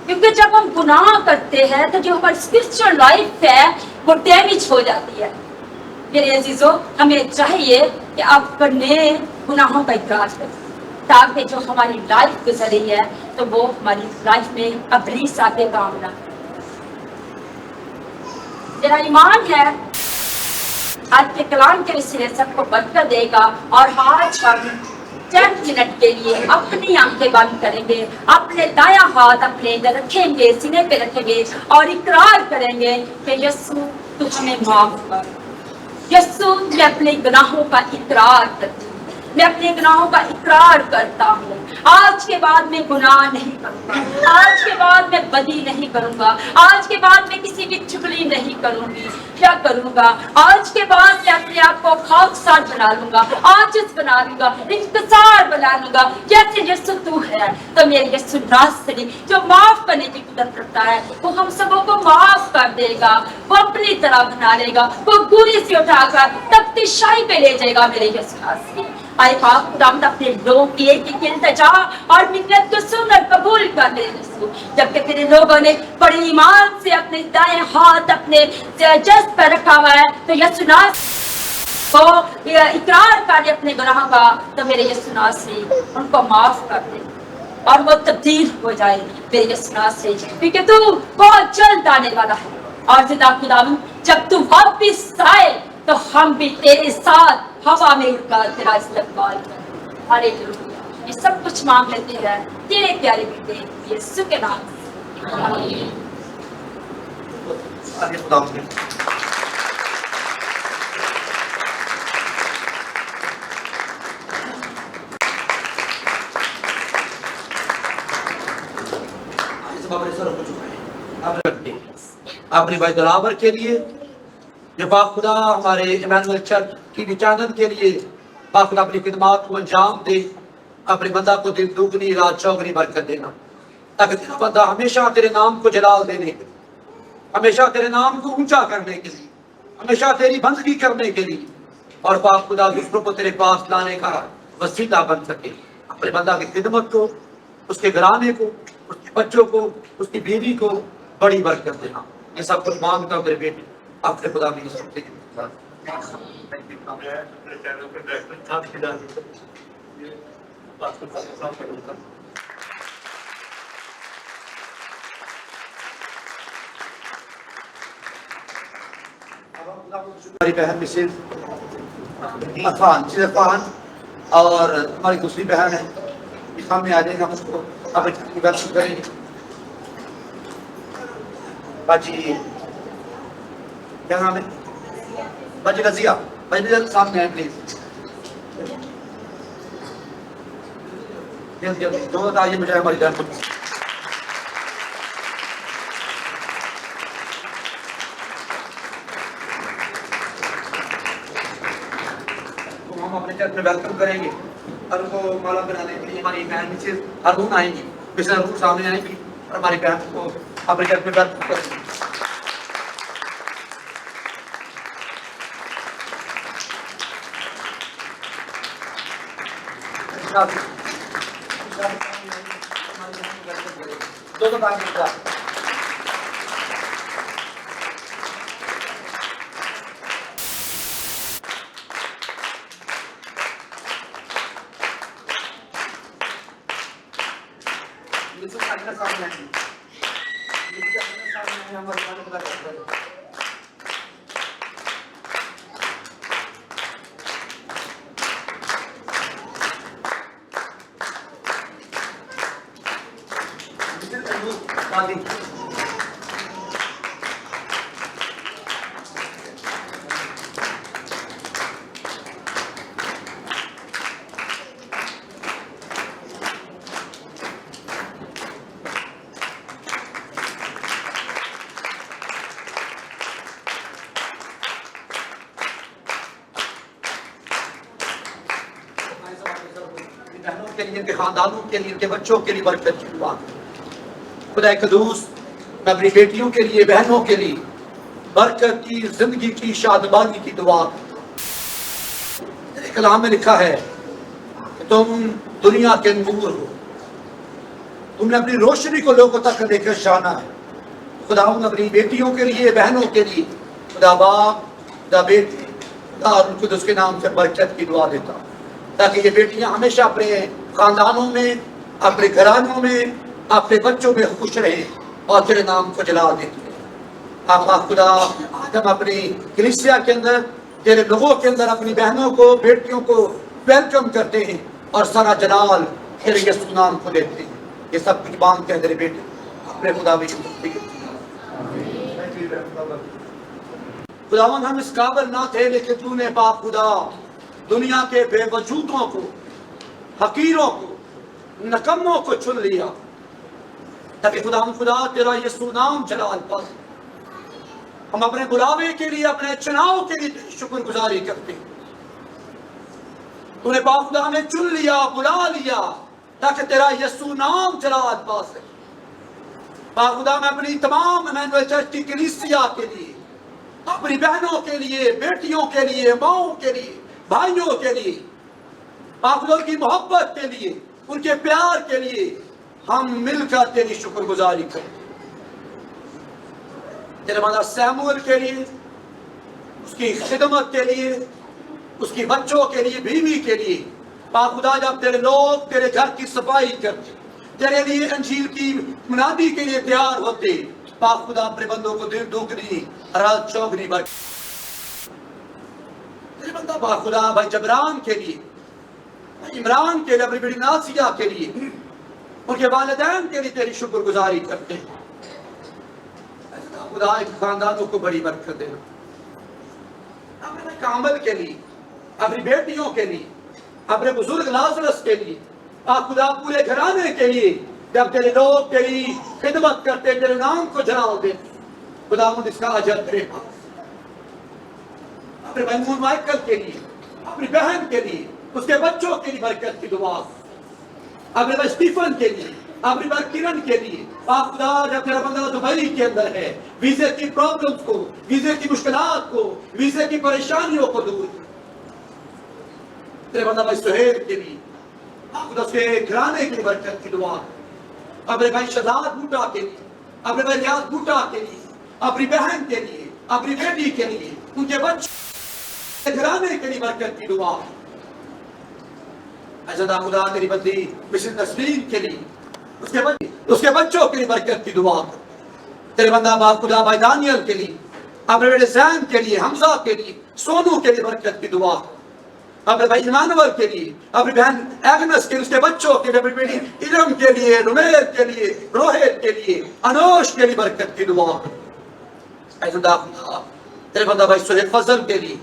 क्योंकि जब हम गुनाह करते हैं तो जो हमारी स्पिरिचुअल लाइफ है वो डैमेज हो जाती है। मेरे अजीजों, हमें चाहिए कि अपने गुनाहों का इकरार करें, ताकि जो हमारी लाइफ गुजरी है तो वो हमारी लाइफ में अबलीस आके काम ना। मेरा ईमान है आज के कलाम के वसीले सबको बरकत देगा। और आज हम चंद मिनट के लिए अपनी आंखें बंद करेंगे, अपने दाया हाथ अपने इधर रखेंगे, सीने पे रखेंगे और इकरार करेंगे कि यीशु तू हमें माफ कर। यीशु, मैं अपने गुनाहों का इकरार करती हूँ, मैं अपने गुनाहों का इकरार करता हूँ। आज के बाद मैं गुनाह नहीं करूँगा, आज के बाद मैं बदी नहीं करूँगा, आज के बाद मैं किसी की चुगली नहीं करूँगी। क्या करूँगा? आज के बाद मैं अपने आप को खाकसार बना लूंगा, आजिज़ बना लूंगा, इंतजार बना लूंगा। जैसे यीशु तू है तो मेरे यीशु नासरी जो माफ करने की कुदरत रखता है वो हम सबों को माफ कर देगा, वो अपनी तरह बना लेगा, वो दूरी से उठाकर तख्तिशाही पे ले जाएगा। मेरे यीशु नासरी आए पाक खुदावंद अपने लोगों की एक इल्तिजा और मिन्नत को सुनकर कबूल कर ले यीशु। जबकि तेरे लोगों ने बड़े ईमान से अपने दाएं हाथ अपने जस्ट पर रखा हुआ है तो यीशु नासरी को इकरार कर अपने गुनाहों का, तो मेरे यीशु नासरी उनको माफ कर दे और वो तब्दील हो जाए मेरे यीशु नासरी, क्योंकि तू बहुत जल्द आने वाला है। और जिदा खुदावंद जब तू वापिस आए तो हम भी तेरे साथ हवा में उड़कर तेरा इस्तकबाल करें। हालेलुया। ये सब कुछ मांग लेते हैं तेरे प्यारे बेटे यीशु के नाम से, आमीन। अपनी भाई दलावर के लिए, जो पाक खुदा हमारे इमानुएल चर्च की निचानत के लिए पाक खुदा अपनी खिदमत को अंजाम दे, अपने बंदा को दिन दुगनी रात चौगनी बरकत देना, ताकि तेरा बंदा हमेशा तेरे नाम को जलाल देने के लिए, हमेशा तेरे नाम को ऊंचा करने के लिए, हमेशा तेरी बंदगी करने के लिए और पाक खुदा दूसरों को तेरे पास लाने का वसीला बन सके। अपने बंदा की खिदमत को, उसके घराने को, उसके बच्चों को, उसकी बीवी को बड़ी बरकत देना। ये सब कुछ मांगता हूँ तेरे बेटे अपने खुदा में हमारी बहन मिसेज अफान और हमारी दूसरी बहन है, सामने आ जाएगा, हम उसको अपनी बात करेंगे। बाजी क्या नाम है? बाजी रजिया, बाजी रजिया सामने आए प्लीज। जल्दी जल्दी दो आइए मुझे हमारी जान को। हम अपने चर्च में वेलकम करेंगे और उनको माला बनाने के लिए हमारी बहन मिसेज अरुण आएंगी, मिसेज अरुण सामने आएंगी और हमारी बहन को अपने चर्च में वेलकम करेंगे। دو تاکہ بہنوں کے لیے، ان کے خاندانوں کے لیے، ان کے بچوں کے لیے برکت کی دعا. خدا قدوس میں اپنی بیٹیوں کے لیے، بہنوں کے لیے برکت کی، زندگی کی، شادمانی کی دعا. کلام میں لکھا ہے کہ تم دنیا کے نور ہو، تم نے اپنی روشنی کو لوگوں تک لے کر جانا ہے. خدا اپنی بیٹیوں کے لیے، بہنوں کے لیے، خدا باپ، خدا بیٹی، خدا اور القدس کے نام سے برکت کی دعا دیتا ہوں، تاکہ یہ بیٹیاں ہمیشہ اپنے خاندانوں میں، اپنے گھرانوں میں، اپنے بچوں میں خوش رہیں اور تیرے نام کو جلا دیتی ہیں. آپ خدا آج ہم اپنی کلیسیا کے اندر، تیرے لوگوں کے اندر اپنی بہنوں کو، بیٹیوں کو ویلکم کرتے ہیں اور سارا جلال تیرے یسوع نام کو دیتے ہیں. یہ سب کچھ مانگتے ہیں تیرے بیٹے اپنے خدا بھی. خداوند ہم اس قابل نہ تھے، لیکن تو نے باپ خدا دنیا کے بے وجودوں کو، حقیروں کو، نکموں کو چن لیا تاکہ خدا تیرا یسوع نام جلال پائے. ہم اپنے بلاوے کے لیے، اپنے چناؤ کے لیے شکر گزاری کرتے ہیں. تو نے باپ خدا ہمیں چن لیا، بلا لیا تاکہ تیرا یسوع نام جلال پا سکے. باپ خدا میں اپنی تمام ایمینوئل چرچ کی کلیسیا کے لیے، اپنی بہنوں کے لیے، بیٹیوں کے لیے، ماؤں کے لیے، بھائیوں کے لیے، باپ خدا کی محبت کے لیے، ان کے پیار کے لیے ہم مل کر تیری شکر گزاری کریں. تیرے بندہ سیموئل کے لیے، اس کی خدمت کے لیے، اس کی بچوں کے لیے، بیوی کے لیے، باپ خدا جب تیرے لوگ تیرے گھر کی صفائی کرتے، تیرے لیے انجیل کی منادی کے لیے تیار ہوتے، باپ خدا اپنے بندوں کو دل دگنی رات چوگنی برکت. تیرے بندہ باپ خدا بھائی جبران کے لیے، بھائی عمران کے لیے، اپنی بیٹی ناسیہ کے لیے، ان کے والدین کے لیے تیری شکر گزاری کرتے ہیں. خدا ایک خاندانوں کو بڑی برکت دینا. اپنے کامل کے لیے، اپنی بیٹیوں کے لیے، اپنے بزرگ لازرس کے لیے، آپ خدا پورے گھرانے کے لیے جب تیرے لوگ تیری خدمت کرتے، تیرے نام کو جلال دیتے، خدا اس کا اجر تیرے پاس. اپنے میمون مائیکل کے لیے، اپنی بہن کے لیے، اس کے بچوں کے لیے برکت کی دعا. اپنے بھائی اسٹیفن کے لیے، اپنی بھائی کرن کے لیے، آپ خدا جب تیرا بندہ دبئی کے اندر ہے، ویزے کی پرابلمز کو، ویزے کی مشکلات کو، ویزے کی پریشانیوں کو دور کر. تیرے بندہ بھائی سہیل کے لیے، آپ خدا اس کے گھرانے کی برکت کی دعا. اپنے بھائی شہزاد بوٹا کے لیے، اپنے بھائی ریاض بوٹا کے لیے، اپنی بہن کے لیے، اپنی بیٹی کے لیے، ان کے بچے گھرانے کے لیے برکت کی دعا. ایسا خدا تیری بندی مسز نسرین کے لیے، اس کے بچوں کے لیے برکت کی دعا. تیرے بندہ باپ خدا بھائی دانیل کے لیے، اپنے بیٹے زین کے لیے، حمزہ کے لیے، سونو کے لیے برکت کی دعا. اپنے بھائی ایمانوئل کے لیے، اپنی بہن ایگنس کے لیے، اس کے بچوں کے لیے، اپنی بیٹی علم کے لیے، رمیل کے لیے، روہت کے لیے، انوش کے لیے برکت کی دعا. ایسا خدا تیرے بندہ بھائی سہیل فضل کے لیے،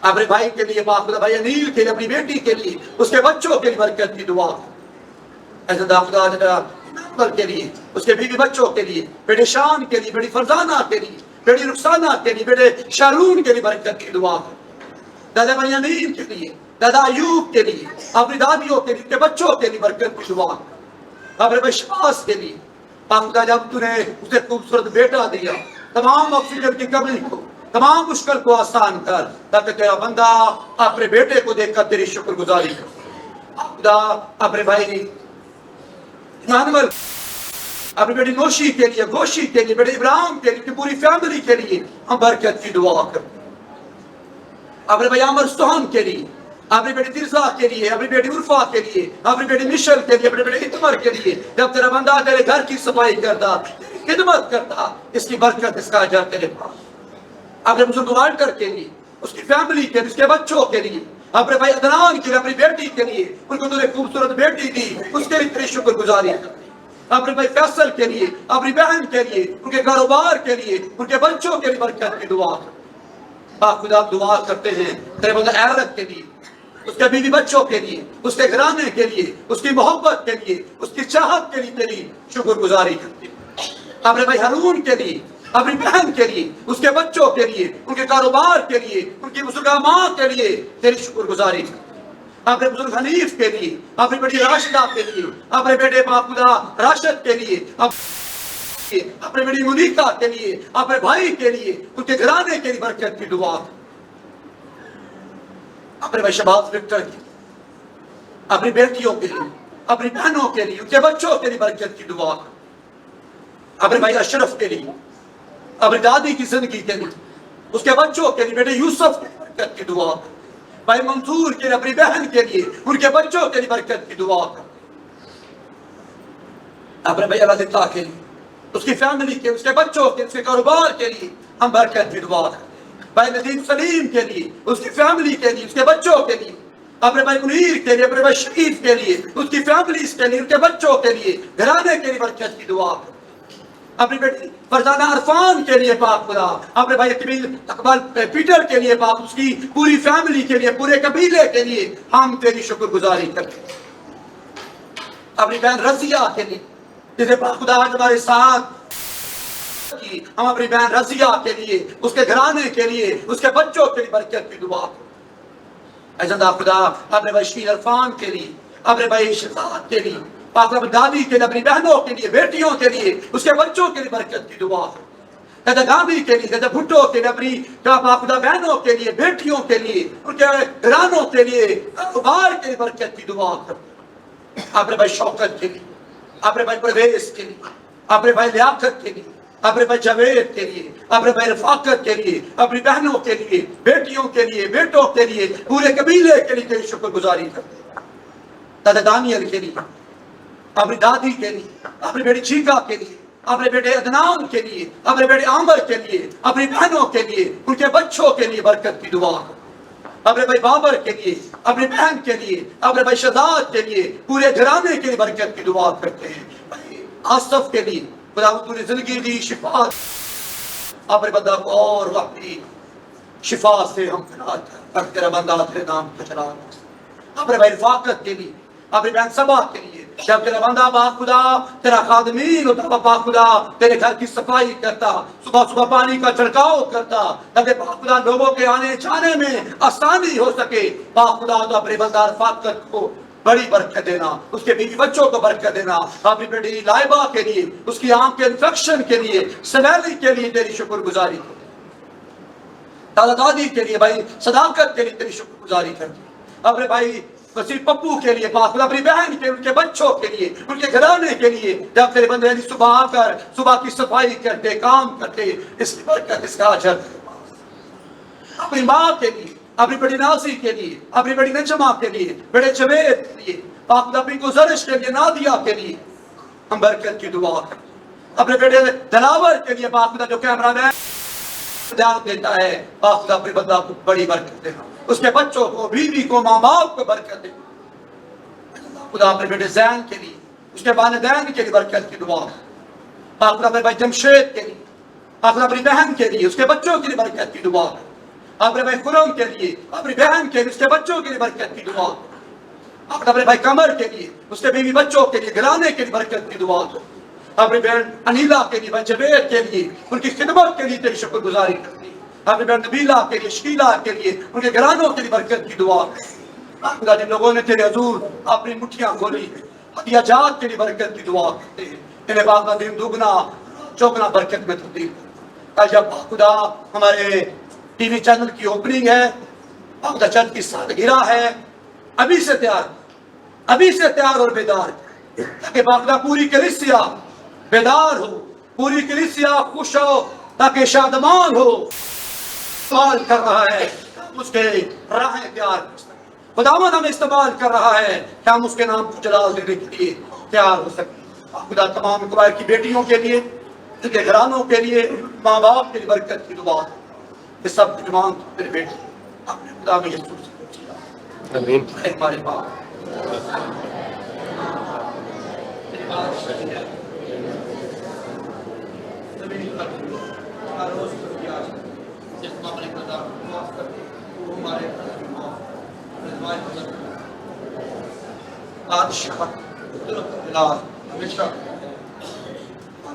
اپنے بھائی کے لیے، باپ خدا بھائی انیل کے لیے، اپنی بیٹی کے لیے، اس کے بچوں کے لیے برکت کی دعا. ایسا خدا کے لیے، اس کے بیوی بچوں کے لیے، بیٹے شان کے لیے، بیٹی فرزانہ کے لیے، بیٹی رخسانہ کے لیے، بیٹے شارون کے لیے برکت کی دعا. دادا بھائی انیل کے لیے، دادا ایوب کے لیے، اپنی دادیوں کے لیے، کے بچوں کے لیے برکت کی دعا. اپنے بھائی شباز کے لیے، باپ خدا جب تو نے اسے خوبصورت بیٹا دیا، تمام آکسیجن کی کمی کو، تمام مشکل کو آسان کر تاکہ تیرا بندہ اپنے بیٹے کو دیکھ کر تیری شکر گزاری کر. خدا اپنے بھائی ایمانوئل اپنی بیٹی نوشی کے لیے، گوشی کے لیے، بیٹے ابراہیم کے لیے، پوری فیملی کے لیے ہم برکت کی دعا کرتے ہیں۔ اپنے بھائی عامر سہن کے لیے، اپنی بیٹی ترزا کے لیے، اپنی بیٹی عرفا کے لیے، اپنی بیٹی مشل کے لیے، اپنے بیٹے اتمر کے لیے، جب تیرا بندہ تیرے گھر کی صفائی کرتا، تیری خدمت کرتا، اس کی برکت، اس کا اجر تیرے پاس۔ اپنے بزرگ والٹر کے لیے، اس کی فیملی کے لیے، اس کے بچوں کے لیے، اپنے بھائی عدنان کے لیے، اپنی بیٹی کے لیے، ان کو تو ایک خوبصورت بیٹی دی، اس کے لیے تیری شکر گزاری کرتے ہیں۔ اپنے بھائی فیصل کے لیے، اپنی بہن کے لیے، ان کے کاروبار کے لیے، ان کے بچوں کے لیے برکت کی دعا کرتے ہیں۔ پاک خدا دعا کرتے ہیں تیرے بندہ ایرت کے لیے، اس کے بیوی بچوں کے لیے، اس کے گھرانے کے لیے، اس کی محبت کے لیے، اس کی چاہت کے لیے تیری شکر گزاری کرتے ہیں۔ اپنے بھائی ہارون کے لیے، اپنی بہن کے لیے، اس کے بچوں کے لیے، ان کے کاروبار کے لیے، ان کی بزرگاں ماں کے لیے تیری شکر گزاری کرتے ہیں۔ اپنے بزرگ حنیف کے لیے، اپنی بیٹی راشدہ کے لیے، اپنے بیٹے پاک خدا راشد کے لیے، اپنے بیٹی منیکا کے لیے، اپنے بھائی کے لیے، ان کے گھرانے کے لیے برکت کی دعا، اپنے بھائی شہباز وکٹر کی، اپنی بیٹیوں کے لیے، اپنی بہنوں کے لیے، ان کے بچوں کے لیے برکت کی دعا، اپنے بھائی اشرف کے لیے، اپنی دادی کی زندگی کے لیے، اس کے بچوں کے لیے، بیٹے یوسف کی برکت کی دعا، بھائی منصور کے لیے، اپنی بہن کے لیے، ان کے بچوں کے لیے برکت کی دعا، اپنے بھائی اللہ کے لیے، اس کی فیملی کے، اس کے بچوں کے، اس کے کاروبار کے لیے ہم برکت کی دعا کرتے ہیں۔ بھائی ندیم سلیم کے لیے، اس کی فیملی کے لیے، اس کے بچوں کے لیے، اپنے بھائی منیر کے لیے، اپنے بھائی شریف کے لیے، اس کی فیملیز کے لیے، ان کے بچوں کے لیے، گھرانے کے لیے برکت کی دعا کرتے ہیں۔ اپنی بیٹی فرزانہ عرفان کے لیے پاک خدا، اپنے بھائی اقبال پیٹر کے لیے پاک، اس کی پوری فیملی کے لیے، پورے قبیلے کے لیے ہم تیری شکر گزاری کرتے ہیں۔ اپنی بہن رضیہ کے لیے، جسے پاک خدا آج ہمارے ساتھ کی، ہم اپنی بہن رضیہ کے لیے، اس کے گھرانے کے لیے، اس کے بچوں کے لیے برکت کی دعا کرتے ہیں۔ اے زندہ خدا، اپنے بھائی شیر عرفان کے لیے، اپنے بھائی شہزاد کے لیے، پاک اپنی دادی کے لیے، اپنی بہنوں کے لیے، بیٹیوں کے لیے، اس کے بچوں کے لیے برکت کی دعا کرتے ہیں۔ دادا گاندھی کے لیے، دادا بھٹو کے لیے، اپنی پاک خدا بہنوں کے لیے، بیٹیوں کے لیے، ان کے گھرانوں کے لیے، کاروبار کے لیے برکت کی دعا کرتے ہیں۔ اپنے بھائی شوکت کے لیے، اپنے بھائی پرویز کے لیے، اپنے بھائی لیاقت کے لیے، اپنے بھائی جاوید کے لیے، اپنے بھائی رفاقت کے لیے، اپنی بہنوں کے لیے، بیٹیوں کے لیے، بیٹوں کے لیے، پورے قبیلے کے لیے تیری شکر گزاری کرتے ہیں۔ دادا دانیل کے لیے، اپنی دادی کے لیے، اپنی بیٹی چیکا کے لیے، اپنے بیٹے عدنان کے لیے، اپنے بیٹے عامر کے لیے، اپنی بہنوں کے لیے، ان کے بچوں کے لیے برکت کی دعا کرتے ہیں۔ اپنے بھائی بابر کے لیے، اپنی بہن کے لیے، اپنے بھائی شہزاد کے لیے، پورے گھرانے کے لیے برکت کی دعا کرتے ہیں۔ بھائی آصف کے لیے، خدا تو نے زندگی دی، شفا، اپنے بندہ کو اور وقتی شفا سے ہم فراغ تیرا بندہ تیرے نام کو چلا۔ اپنے بھائی رفاقت کے لیے، اپنی بہن سبا کے لیے، جب تیرا بندہ پاک خدا تیرا خادمین ہوتا، پاک خدا تیرے گھر کی صفائی کرتا، صبح صبح پانی کا چھڑکاؤ کرتا، تاکہ پاک خدا لوگوں کے آنے جانے میں آسانی ہو سکے، پاک خدا تو اپنے بندہ رفاقت کو بڑی برکت دینا، اس کے بیوی بچوں کو برکت دینا، اپنی بیٹی لائبہ کے لیے، اس کی آنکھ کے انفیکشن کے لیے، سلیلی کے لیے تیری شکر گزاری کرتے، دادا دادی کے لیے بھائی صداقت کے لیے تیری شکر گزاری کرتے، اپنے بھائی وسیع پپو کے لیے، پاک خدا اپنی بہن کے، ان کے بچوں کے لیے، ان کے گھرانے کے لیے، جب تیرے بندے صبح آ کر صبح کی صفائی کرتے، کام کرتے، اس کی برکت، اس کا اجر، اپنی ماں کے لیے، اپنی بڑی نازی کے لیے، اپنی بڑی نجمہ کے لیے، بڑے جوید کے لیے، پاک خدا اپنی گزارش کے لیے، نادیہ کے لیے ہم برکت کی دعا کرتے، اپنے بیٹے دلاور کے لیے، پاک خدا جو کیمرہ مین دھیان دیتا ہے، پاک خدا اپنے بندہ کو بڑی برکت دینا، اس کے بچوں کو، بیوی کو، ماں باپ کو برکت دینا، خدا اپنے بیٹے زین کے لیے، اس کے والدین کے لیے برکت کی دعا، پاک خدا اپنے بھائی جمشید کے لیے، پاک خدا اپنی بہن کے لیے، اس کے بچوں کے لیے برکت کی دعا، اپنے بھائی خرم کے لیے، اپنی بہن کے لیے، اس کے بچوں کے لیے برکت کی دعا، اپنے بھائی قمر کے لیے، اس کے بیوی بچوں کے لیے، گھرانے کے لیے برکت کی دعا، اپنی بہن انیلا کے لیے، بھائی جبیر کے لیے، ان کی خدمت کے لیے تیری شکر گزاری کرتی، اپنی بہن نبیلہ کے لیے، شکیلہ کے لیے، ان کے گھرانوں کے لیے برکت کی دعا، خدا جن لوگوں نے تیرے حضور اپنی مٹھیاں کھولی، ہدیہ جات کے لیے برکت کی دعا کرتے ہیں، انہیں باقا دن دگنا چوگنا برکت میں تبدیل کرتے، جب خدا ہمارے ٹی وی چینل کی اوپننگ ہے، خدا چند کی سالگرہ ہے، ابھی سے تیار اور بیدار، تاکہ باقا پوری کلیسیا بیدار ہو, پوری کلیسیا خوش ہو تاکہ شادمان ہو. سوال کر رہا ہے اس کے راہیں تیار کر سکیں. خداوند ہمیں استعمال کر رہا ہے کہ ہم اس کے نام کو جلال دینے کے لیے تیار ہو سکیں. خدا تمام قبائل کی بیٹیوں کے لیے, ان کے گھرانوں کے لیے, ماں باپ کی برکت کی دعا ہے. یہ سب جوان تیرے بیٹے اپنے خدا میں یسوع سے آمین. ہمارے باپ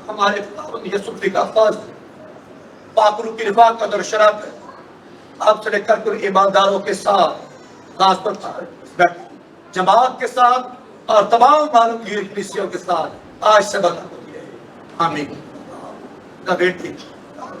ہمارے یسوع کا فضل پاک روح کی رفاقت اور شرافت آپ سے لے کر ایمانداروں کے ساتھ خاص طور پر جماعت کے ساتھ اور تمام معلوم گیر کلیسیوں کے ساتھ آج سے بتا. آمین.